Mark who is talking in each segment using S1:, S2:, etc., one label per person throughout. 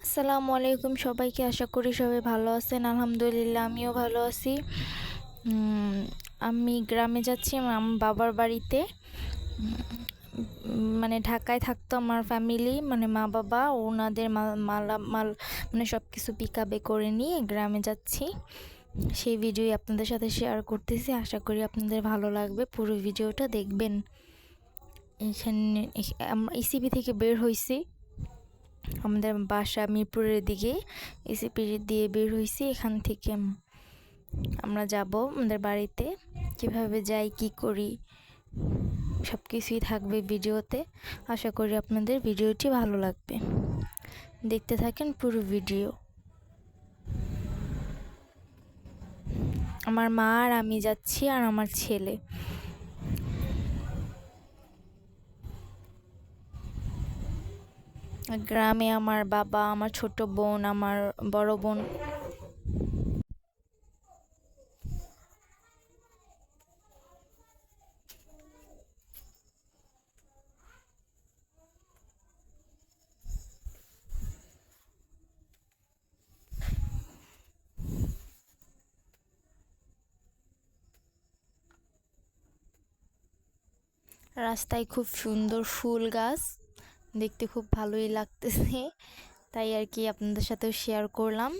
S1: আসসালামু আলাইকুম সবাইকে, আশা করি সবাই ভালো আছেন। আলহামদুলিল্লাহ আমিও ভালো আছি। আমি গ্রামে যাচ্ছি আমার বাবার বাড়িতে। মানে ঢাকায় থাকতো আমার ফ্যামিলি, মানে মা বাবা ওনাদের মালামাল মানে সব কিছু পিকআপে করে নিয়ে গ্রামে যাচ্ছি। সেই ভিডিওই আপনাদের সাথে শেয়ার করতেছি। আশা করি আপনাদের ভালো লাগবে, পুরো ভিডিওটা দেখবেন। এখানে ইসিবি থেকে বের হয়েছি, আমাদের বাসা মিরপুরের দিকে। এসিপি দিয়ে বের হয়েছি। এখান থেকে আমরা যাব আমাদের বাড়িতে। কিভাবে যাই, কি করি, সব কিছুই থাকবে ভিডিওতে। আশা করি আপনাদের ভিডিওটি ভালো লাগবে, দেখতে থাকেন পুরো ভিডিও। আমার মা আর আমি যাচ্ছি, আর আমার ছেলে। গ্রামে আমার বাবা, আমার ছোট বোন, আমার বড় বোন। রাস্তায় খুব সুন্দর ফুল গাছ, দেখতে খুব ভালোই লাগতেছে, তাই আর কি আপনাদের সাথেও শেয়ার করলাম।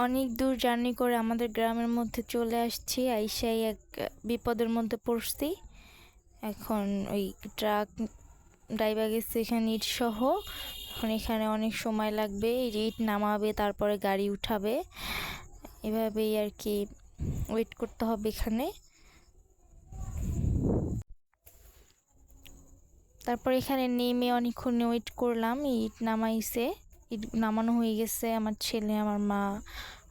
S1: অনেক দূর জার্নি করে আমাদের গ্রামের মধ্যে চলে আসছি। আইসাই এক বিপদের মধ্যে পড়ছি। এখন ওই ট্রাক ড্রাইভার গেছে এখানে ইট সহ এখন এখানে অনেক সময় লাগবে, ইট নামাবে তারপরে গাড়ি উঠাবে, এভাবেই আর কি ওয়েট করতে হবে এখানে। তারপর এখানে নেমে অনেকক্ষণ ওয়েট করলাম, ইট নামাইছে, ইট নামানো হয়ে গেছে। আমার ছেলে আমার মা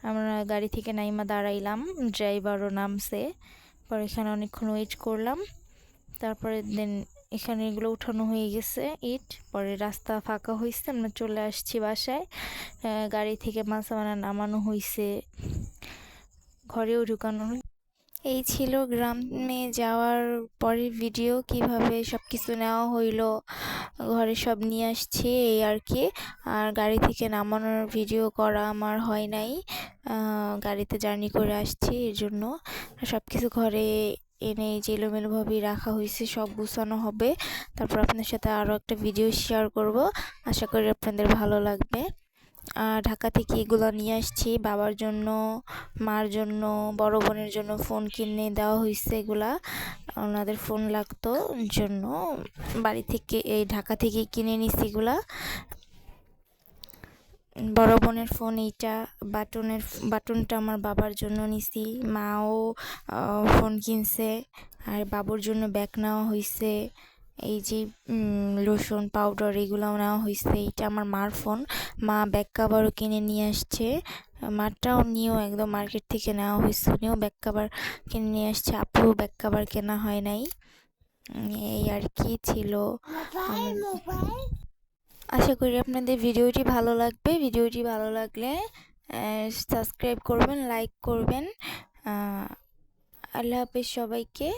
S1: আমরা গাড়ি থেকে নাইমা দাঁড়াইলাম, ড্রাইভারও নামছে। পর এখানে অনেকক্ষণ ওয়েট করলাম, তারপরে দেন এখানে এগুলো উঠানো হয়ে গেছে ইট। পরে রাস্তা ফাঁকা হয়েছে, আমরা চলে আসছি বাসায়। গাড়ি থেকে মাছামানা নামানো হয়েছে, ঘরেও ঢুকানো। এই ছিল গ্রামে যাওয়ার পরের ভিডিও, কিভাবে সব কিছু নেওয়া হইলো, ঘরে সব নিয়ে আসছি এই আর কি। আর গাড়ি থেকে নামানোর ভিডিও করা আমার হয় নাই, গাড়িতে জার্নি করে আসছি এর জন্য। সব কিছু ঘরে এনে যে এলোমেলোভাবেই রাখা হয়েছে, সব গুছানো হবে। তারপর আপনাদের সাথে আরও একটা ভিডিও শেয়ার করব, আশা করি আপনাদের ভালো লাগবে। ঢাকা থেকে এগুলো নিয়ে আসছি বাবার জন্য, মার জন্য, বড় বোনের জন্য ফোন কিনে দেওয়া হয়েছে। এগুলা ওনাদের ফোন লাগতো জন্য বাড়ি থেকে এই ঢাকা থেকে কিনে নিছি এগুলা। বড় বোনের ফোন এইটা, বাটনটা আমার বাবার জন্য নিছি। মাও ফোন কিনছে, আর বাবুর জন্য ব্যাগ নেওয়া হয়েছে। এই যে লোশন পাউডার এগুলোও নেওয়া হয়েছে। এইটা আমার মার ফোন, মা ব্যাগ কাভারও কিনে নিয়ে আসছে। মারটাও নিয়েও একদম মার্কেট থেকে নেওয়া হয়েছে, উনিও ব্যাগ কাভার কিনে নিয়ে আসছে। আপুও ব্যাগ কাভার কেনা হয় নাই। এই আর কি ছিল। আশা করি আপনাদের ভিডিওটি ভালো লাগবে। ভিডিওটি ভালো লাগলে সাবস্ক্রাইব করবেন, লাইক করবেন। আল্লাহ হাফেজ সবাইকে,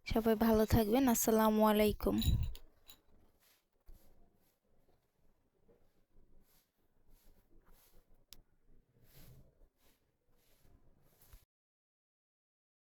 S1: সবাই ভালো থাকবেন। আসসালামু আলাইকুম।